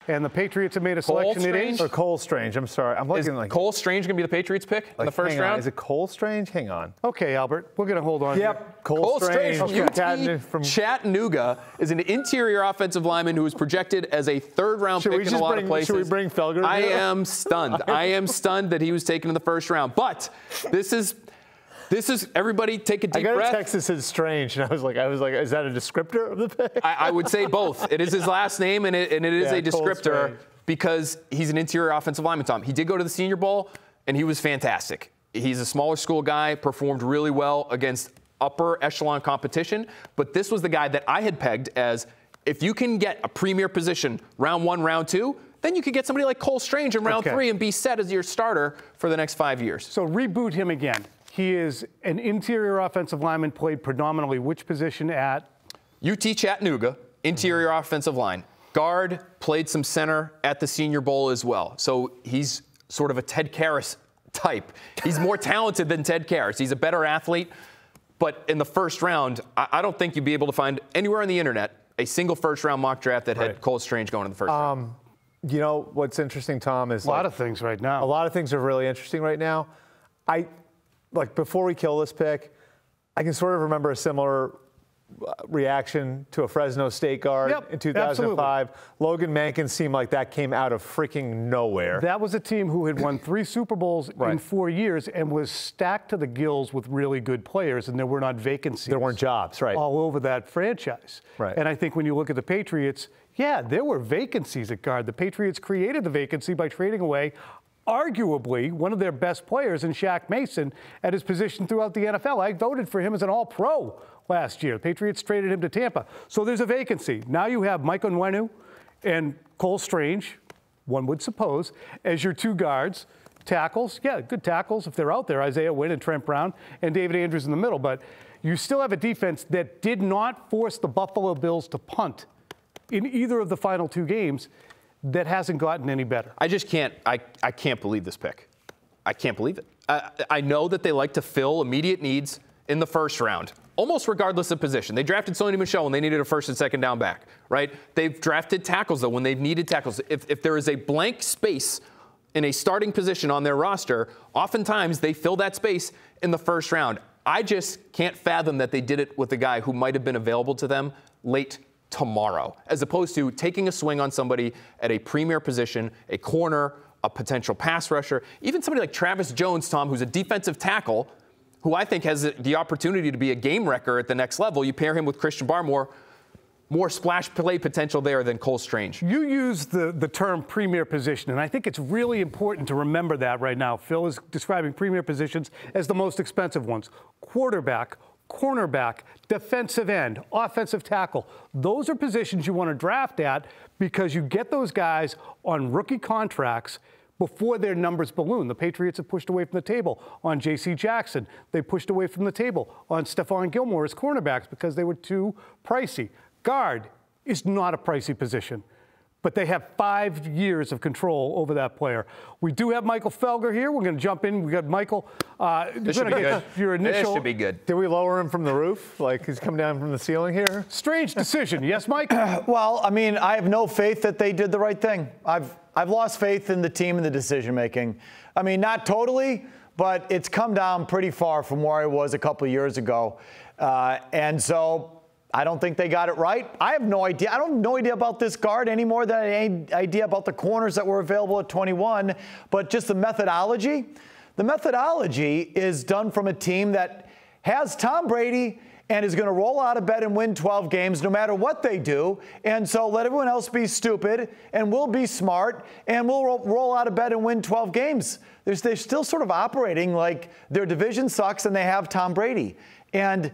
And the Patriots have made a selection. Or Cole Strange. I'm sorry. I'm looking like Cole Strange going to be the Patriots pick in the first round? Is it Cole Strange? Hang on. Okay, Albert. We're going to hold on. Yep. Cole Strange from Chattanooga is an interior offensive lineman who is projected as a third-round pick in a lot of places. Should we bring Felger? I am stunned. I am stunned that he was taken in the first round. But this is everybody take a deep breath. I got a text that said Strange, and I was like, is that a descriptor of the pick? I would say both. It is his last name, and it is a descriptor because he's an interior offensive lineman, Tom. He did go to the Senior Bowl, and he was fantastic. He's a smaller school guy, performed really well against upper echelon competition, but this was the guy that I had pegged as if you can get a premier position round 1, round 2, then you could get somebody like Cole Strange in round 3 and be set as your starter for the next 5 years. So reboot him again. He is an interior offensive lineman, played predominantly which position at? UT Chattanooga, interior offensive line. Guard, played some center at the Senior Bowl as well. So he's sort of a Ted Karras type. He's more talented than Ted Karras. He's a better athlete. But in the first round, I don't think you'd be able to find anywhere on the internet a single first-round mock draft that had Cole Strange going in the first round. You know what's interesting, Tom, is a lot of things right now. A lot of things are really interesting right now. Before we kill this pick, I can sort of remember a similar reaction to a Fresno State guard in 2005. Absolutely. Logan Mankins seemed like that came out of freaking nowhere. That was a team who had won 3 Super Bowls in 4 years and was stacked to the gills with really good players, and there were not vacancies. There weren't jobs, all over that franchise. Right. And I think when you look at the Patriots, there were vacancies at guard. The Patriots created the vacancy by trading away arguably one of their best players in Shaq Mason at his position throughout the NFL. I voted for him as an all-pro last year. The Patriots traded him to Tampa. So there's a vacancy. Now you have Mike Onwenu and Cole Strange, one would suppose, as your 2 guards. Tackles, good tackles if they're out there. Isaiah Wynn and Trent Brown and David Andrews in the middle. But you still have a defense that did not force the Buffalo Bills to punt in either of the final 2 games. That hasn't gotten any better. I just can't. I can't believe this pick. I can't believe it. I know that they like to fill immediate needs in the first round, almost regardless of position. They drafted Sony Michel when they needed a first and second down back, right? They've drafted tackles, though, when they've needed tackles. If there is a blank space in a starting position on their roster, oftentimes they fill that space in the first round. I just can't fathom that they did it with a guy who might have been available to them late tomorrow, as opposed to taking a swing on somebody at a premier position, a corner, a potential pass rusher, even somebody like Travis Jones, Tom, who's a defensive tackle, who I think has the opportunity to be a game wrecker at the next level. You pair him with Christian Barmore, more splash play potential there than Cole Strange. You use the term premier position, and I think it's really important to remember that right now. Phil is describing premier positions as the most expensive ones. Quarterback, cornerback, defensive end, offensive tackle. Those are positions you want to draft at because you get those guys on rookie contracts before their numbers balloon. The Patriots have pushed away from the table on J.C. Jackson. They pushed away from the table on Stephon Gilmore as cornerbacks because they were too pricey. Guard is not a pricey position, but they have 5 years of control over that player. We do have Michael Felger here. We're going to jump in. We got Michael. This should be good. This should be good. Did we lower him from the roof? Like he's come down from the ceiling here? Strange decision. Yes, Mike? Well, I mean, I have no faith that they did the right thing. I've lost faith in the team and the decision making. I mean, not totally, but it's come down pretty far from where I was a couple of years ago. And so I don't think they got it right. I have no idea. I don't have no idea about this guard any more than I had any idea about the corners that were available at 21. But just the methodology. The methodology is done from a team that has Tom Brady and is going to roll out of bed and win 12 games no matter what they do. And so let everyone else be stupid, and we'll be smart, and we'll roll out of bed and win 12 games. They're still sort of operating like their division sucks and they have Tom Brady. And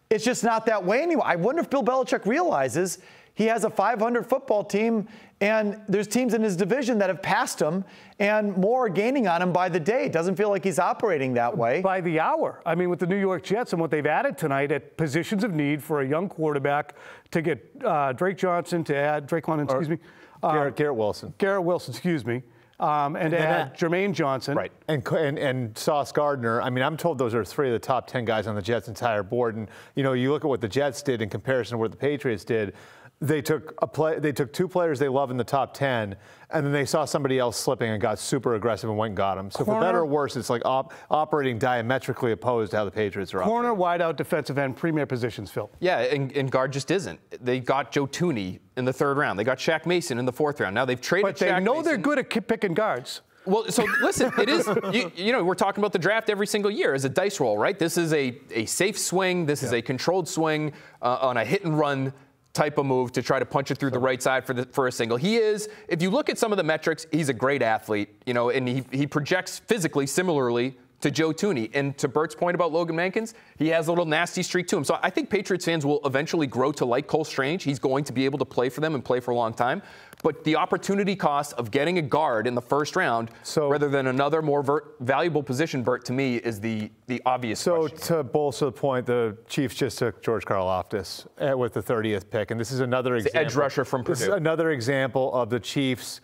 it's just not that way anymore. I wonder if Bill Belichick realizes he has a 500 football team, and there's teams in his division that have passed him, and more are gaining on him by the day. It doesn't feel like he's operating that way. By the hour. I mean, with the New York Jets and what they've added tonight at positions of need for a young quarterback to get Drake Johnson, to add Drake London, excuse me. Garrett Wilson. Garrett Wilson, excuse me. And to add Jermaine Johnson. Right. And Sauce Gardner. I mean, I'm told those are 3 of the top 10 guys on the Jets' entire board. And, you know, you look at what the Jets did in comparison to what the Patriots did. they took two players they love in the top 10, and then they saw somebody else slipping and got super aggressive and went and got him. So for better or worse, it's like operating diametrically opposed to how the Patriots are operating. Corner, wideout, defensive end, premier positions, Phil. Yeah, and guard just isn't. They got Joe Thuney in the 3rd round. They got Shaq Mason in the 4th round. Now they've traded But they Shaq know Mason. they're good at picking guards. Well, so listen, it is, you know, we're talking about the draft every single year as a dice roll, right? This is a safe swing. This is a controlled swing on a hit and run type of move to try to punch it through the right side for a single. He is, if you look at some of the metrics, he's a great athlete, you know, and he projects physically similarly to Joe Thuney. And to Bert's point about Logan Mankins, he has a little nasty streak to him. So I think Patriots fans will eventually grow to like Cole Strange. He's going to be able to play for them and play for a long time. But the opportunity cost of getting a guard in the 1st round rather than another more valuable position, Bert, to me, is the obvious question. So to bolster the point, the Chiefs just took George Karlaftis with the 30th pick. And this is another example. The edge rusher from Purdue. This is another example of the Chiefs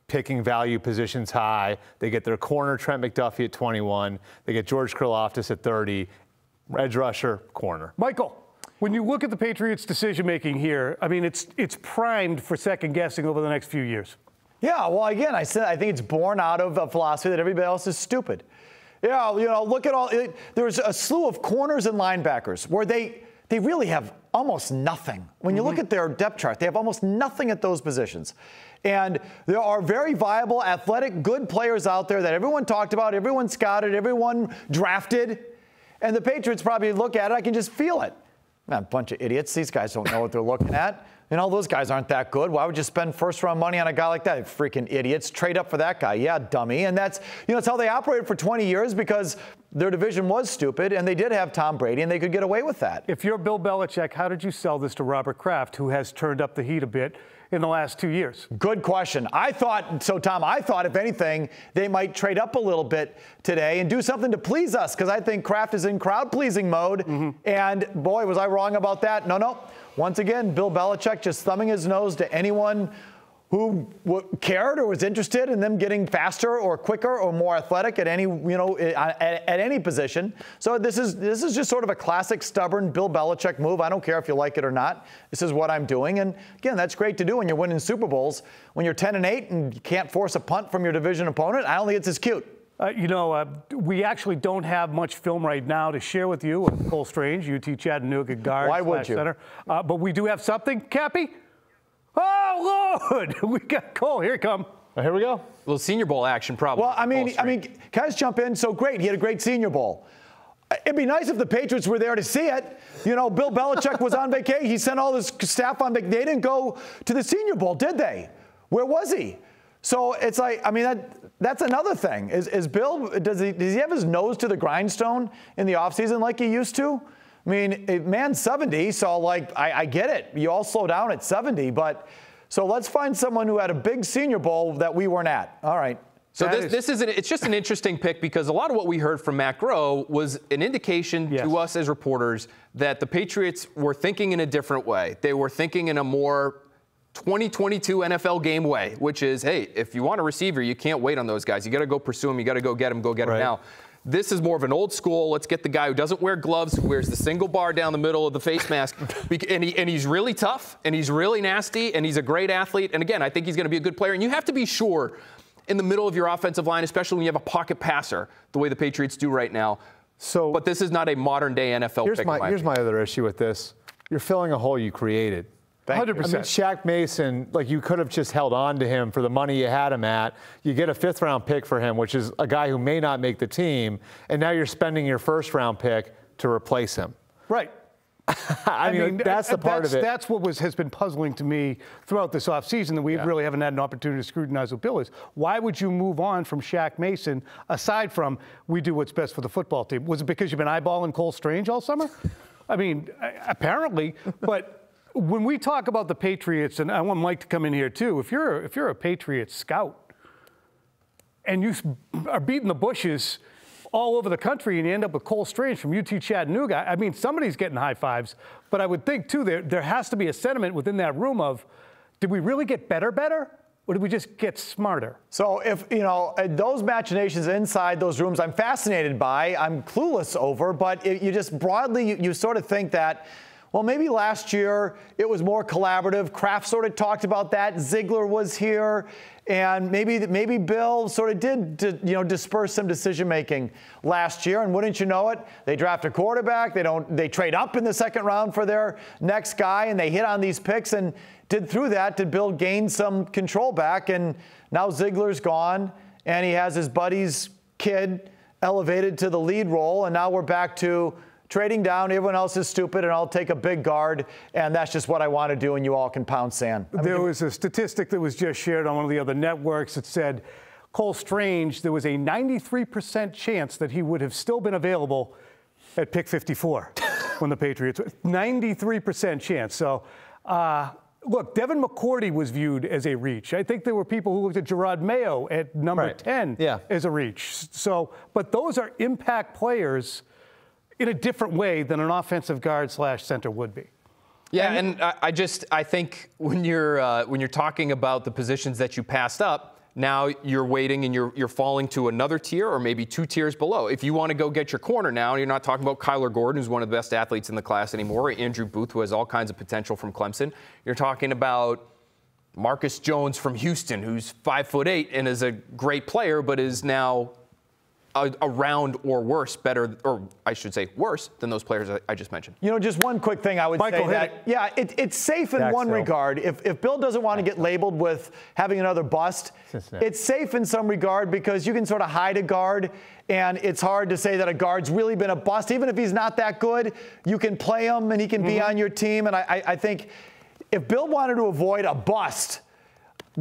picking value positions high. They get their corner, Trent McDuffie, at 21. They get George Karlaftis at 30. Edge rusher, corner. Michael, when you look at the Patriots' decision-making here, I mean, it's primed for second-guessing over the next few years. Yeah, well, again, I think it's born out of a philosophy that everybody else is stupid. Yeah, you know, look at all. There's a slew of corners and linebackers where they really have almost nothing. When you look at their depth chart, they have almost nothing at those positions. And there are very viable, athletic, good players out there that everyone talked about, everyone scouted, everyone drafted. And the Patriots probably look at it, I can just feel it. Man, a bunch of idiots. These guys don't know what they're looking at. You know, those guys aren't that good. Why would you spend first-round money on a guy like that? Freaking idiots. Trade up for that guy. Yeah, dummy. And that's, you know, it's how they operated for 20 years because their division was stupid, and they did have Tom Brady, and they could get away with that. If you're Bill Belichick, how did you sell this to Robert Kraft, who has turned up the heat a bit in the last 2 years? Good question. Tom, I thought, if anything, they might trade up a little bit today and do something to please us, because I think Kraft is in crowd-pleasing mode. And, boy, was I wrong about that. No. Once again, Bill Belichick just thumbing his nose to anyone who cared or was interested in them getting faster or quicker or more athletic at any, you know, at any position. So this is just sort of a classic stubborn Bill Belichick move. I don't care if you like it or not. This is what I'm doing. And again, that's great to do when you're winning Super Bowls. When you're 10-8 and you can't force a punt from your division opponent, I don't think it's as cute. We actually don't have much film right now to share with you with Cole Strange, UT Chattanooga guard. Why would you? Center. But we do have something, Cappy. Oh, Lord! We got Cole. Here he come. Here we go. A little Senior Bowl action, probably. Well, I mean, can I just jump in? So great. He had a great Senior Bowl. It'd be nice if the Patriots were there to see it. You know, Bill Belichick was on vacation. He sent all his staff on vacation. They didn't go to the Senior Bowl, did they? Where was he? So it's like, I mean, that's another thing. Is Bill, does he have his nose to the grindstone in the offseason like he used to? I mean, man's 70, so like, I get it. You all slow down at 70, but so let's find someone who had a big Senior Bowl that we weren't at. All right. So it's just an interesting pick because a lot of what we heard from Matt Groh was an indication to us as reporters that the Patriots were thinking in a different way. They were thinking in a more 2022 NFL game way, which is, hey, if you want a receiver, you can't wait on those guys. You got to go pursue them. You got to go get them now. This is more of an old school, let's get the guy who doesn't wear gloves, who wears the single bar down the middle of the face mask. and he's really tough, and he's really nasty, and he's a great athlete. And again, I think he's going to be a good player. And you have to be sure in the middle of your offensive line, especially when you have a pocket passer, the way the Patriots do right now. But this is not a modern-day NFL pick. Here's my other issue with this. You're filling a hole you created. 100%. I mean, Shaq Mason, like, you could have just held on to him for the money you had him at. You get a 5th-round pick for him, which is a guy who may not make the team, and now you're spending your 1st-round pick to replace him. Right. I mean, that's the part of it. That's what has been puzzling to me throughout this offseason that we really haven't had an opportunity to scrutinize what Bill is. Why would you move on from Shaq Mason, aside from we do what's best for the football team? Was it because you've been eyeballing Cole Strange all summer? I mean, apparently, but when we talk about the Patriots, and I want Mike to come in here too, if you're a Patriots scout and you are beating the bushes all over the country and you end up with Cole Strange from UT Chattanooga, I mean, somebody's getting high fives. But I would think too, there has to be a sentiment within that room of, did we really get better? Or did we just get smarter? So if, you know, those machinations inside those rooms, I'm fascinated by, I'm clueless over, but you just broadly, you sort of think that, Well, maybe last year it was more collaborative. Kraft sort of talked about that. Ziegler was here. And maybe Bill sort of did disperse some decision-making last year. And wouldn't you know it, they draft a quarterback. They trade up in the second round for their next guy, and they hit on these picks. And through that, did Bill gain some control back? And now Ziegler's gone, and he has his buddy's kid elevated to the lead role. And now we're back to trading down. Everyone else is stupid, and I'll take a big guard, and that's just what I want to do, and you all can pound sand. There was a statistic that was just shared on one of the other networks that said Cole Strange, there was a 93% chance that he would have still been available at pick 54 when the Patriots, 93% chance. So, look, Devin McCourty was viewed as a reach. I think there were people who looked at Gerard Mayo at number 10 as a reach. So, but those are impact players in a different way than an offensive guard / center would be. Yeah, and I think when you're talking about the positions that you passed up, now you're waiting and you're falling to another tier or maybe 2 tiers below. If you want to go get your corner now, and you're not talking about Kyler Gordon, who's one of the best athletes in the class anymore, or Andrew Booth, who has all kinds of potential from Clemson. You're talking about Marcus Jones from Houston, who's 5'8" and is a great player, but is now around or worse than those players I just mentioned. Just one quick thing I would say that, it's safe in one regard. If Bill doesn't want to get labeled with having another bust, it's safe in some regard because you can sort of hide a guard, and it's hard to say that a guard's really been a bust. Even if he's not that good, you can play him and he can be on your team. And I think if Bill wanted to avoid a bust,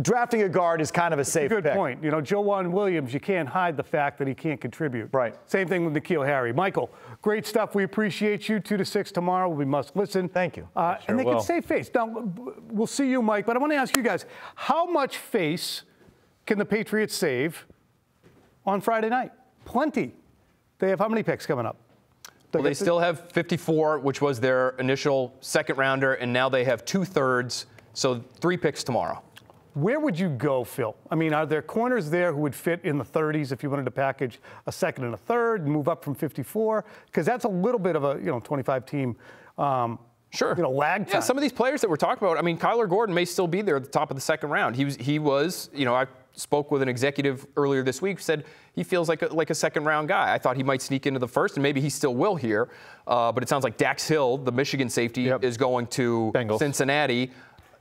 drafting a guard is kind of a safe pick. Good point. Joejuan Williams, you can't hide the fact that he can't contribute. Right. Same thing with N'Keal Harry. Michael, great stuff. We appreciate you. 2 to 6 tomorrow. We must listen. Thank you. And they can save face. Now, we'll see you, Mike, but I want to ask you guys, how much face can the Patriots save on Friday night? Plenty. They have how many picks coming up? Well, they still have 54, which was their initial second rounder, and now they have 2/3, so 3 picks tomorrow. Where would you go, Phil? I mean, are there corners there who would fit in the 30s if you wanted to package a second and a third and move up from 54? Because that's a little bit of a 25-team lag time. Yeah, some of these players that we're talking about, I mean, Kyler Gordon may still be there at the top of the second round. He was, I spoke with an executive earlier this week who said he feels like a second-round guy. I thought he might sneak into the first, and maybe he still will here. But it sounds like Dax Hill, the Michigan safety, is going to Cincinnati.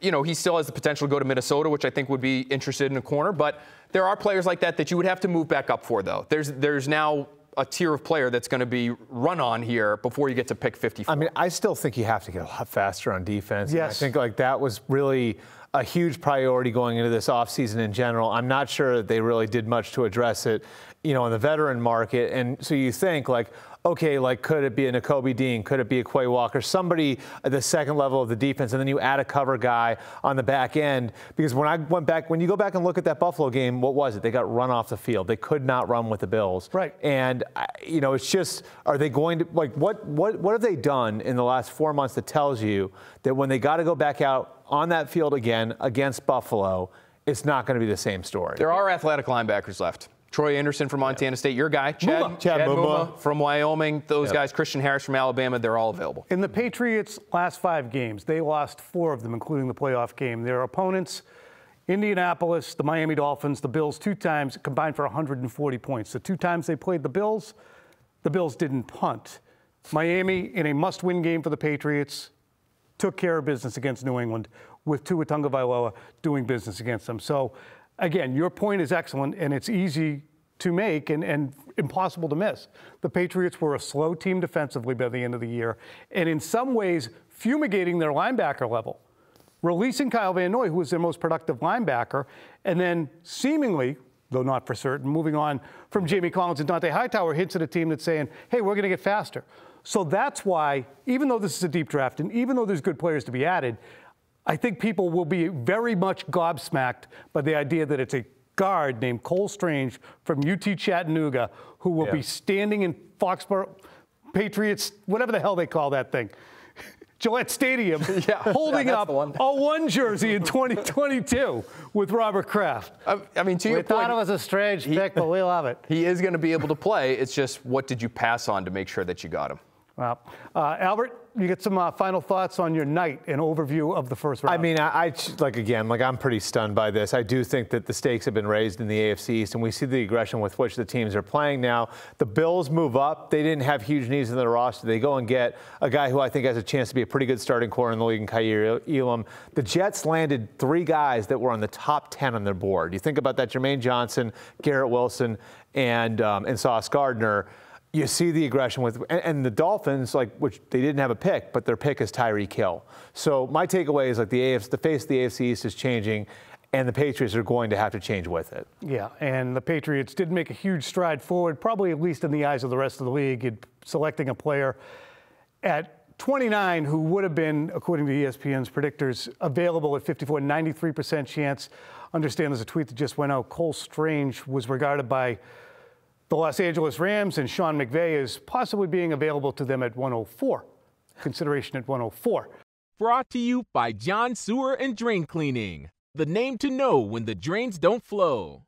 He still has the potential to go to Minnesota, which I think would be interested in a corner. But there are players like that you would have to move back up for, though. There's now a tier of player that's going to be run on here before you get to pick 54. I mean, I still think you have to get a lot faster on defense. Yes. And I think that was really a huge priority going into this offseason in general. I'm not sure that they really did much to address it, in the veteran market. And so you think okay, could it be a Nakobe Dean? Could it be a Quay Walker? Somebody at the second level of the defense, and then you add a cover guy on the back end. Because when you go back and look at that Buffalo game, what was it? They got run off the field. They could not run with the Bills. Right. And, it's just, are they going to, what have they done in the last 4 months that tells you that when they got to go back out on that field again against Buffalo, it's not going to be the same story? There are athletic linebackers left. Troy Anderson from Montana State, your guy. Chad Muma from Wyoming. Those guys, Christian Harris from Alabama, they're all available. In the Patriots' last 5 games, they lost 4 of them, including the playoff game. Their opponents, Indianapolis, the Miami Dolphins, the Bills, 2 times, combined for 140 points. The 2 times they played the Bills didn't punt. Miami, in a must-win game for the Patriots, took care of business against New England with Tua Tagovailoa doing business against them. So, again, your point is excellent, and it's easy to make and impossible to miss. The Patriots were a slow team defensively by the end of the year, and in some ways fumigating their linebacker level, releasing Kyle Van Noy, who was their most productive linebacker, and then seemingly, though not for certain, moving on from Jamie Collins and Dante Hightower, hints at a team that's saying, hey, we're going to get faster. So that's why, even though this is a deep draft, and even though there's good players to be added, I think people will be very much gobsmacked by the idea that it's a guard named Cole Strange from UT Chattanooga who will be standing in Foxborough, Patriots, whatever the hell they call that thing, Gillette Stadium, holding up a 1 jersey in 2022 with Robert Kraft. I mean, to your point, we thought it was a strange pick, but we love it. He is going to be able to play. It's just, what did you pass on to make sure that you got him? Well, Albert, you get some final thoughts on your night and overview of the first round. I mean, I'm pretty stunned by this. I do think that the stakes have been raised in the AFC East, and we see the aggression with which the teams are playing now. The Bills move up. They didn't have huge needs in their roster. They go and get a guy who I think has a chance to be a pretty good starting corner in the league in Kaiir Elam. The Jets landed 3 guys that were on the top 10 on their board. You think about that: Jermaine Johnson, Garrett Wilson, and Sauce Gardner. You see the aggression with, and the Dolphins, which they didn't have a pick, but their pick is Tyreek Hill. So my takeaway is the face of the AFC East is changing, and the Patriots are going to have to change with it. Yeah, and the Patriots did make a huge stride forward, probably at least in the eyes of the rest of the league, in selecting a player at 29 who would have been, according to ESPN's predictors, available at 54, 93% chance. Understand there's a tweet that just went out. Cole Strange was regarded by the Los Angeles Rams and Sean McVay is possibly being available to them at 104. Consideration at 104. Brought to you by John Sewer and Drain Cleaning. The name to know when the drains don't flow.